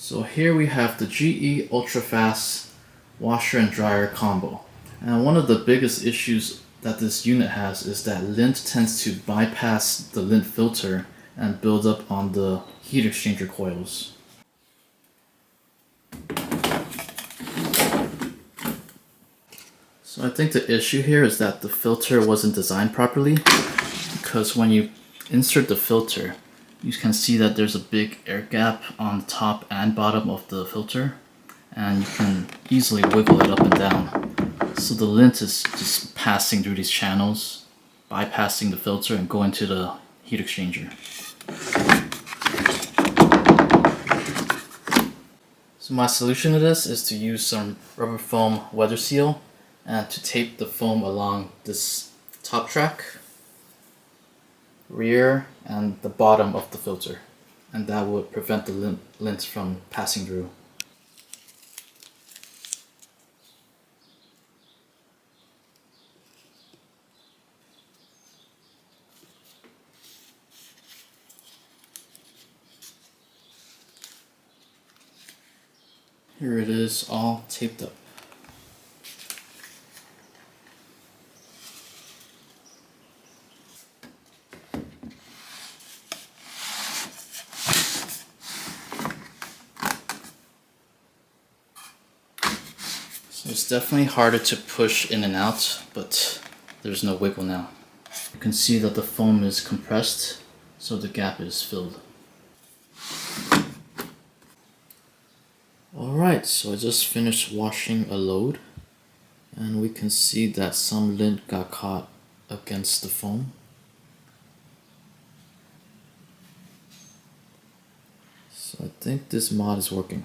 So here we have the GE Ultrafast Washer and Dryer combo. And one of the biggest issues that this unit has is that lint tends to bypass the lint filter and build up on the heat exchanger coils. So I think the issue here is that the filter wasn't designed properly, because when you insert the filter, you can see that there's a big air gap on the top and bottom of the filter, and you can easily wiggle it up and down. So the lint is just passing through these channels, bypassing the filter and going to the heat exchanger. So my solution to this is to use some rubber foam weather seal and to tape the foam along this top track, rear, and the bottom of the filter, and that would prevent the lint from passing through. Here it is, all taped up. So it's definitely harder to push in and out, but there's no wiggle now. You can see that the foam is compressed, so the gap is filled. Alright, so I just finished washing a load, and we can see that some lint got caught against the foam. So I think this mod is working.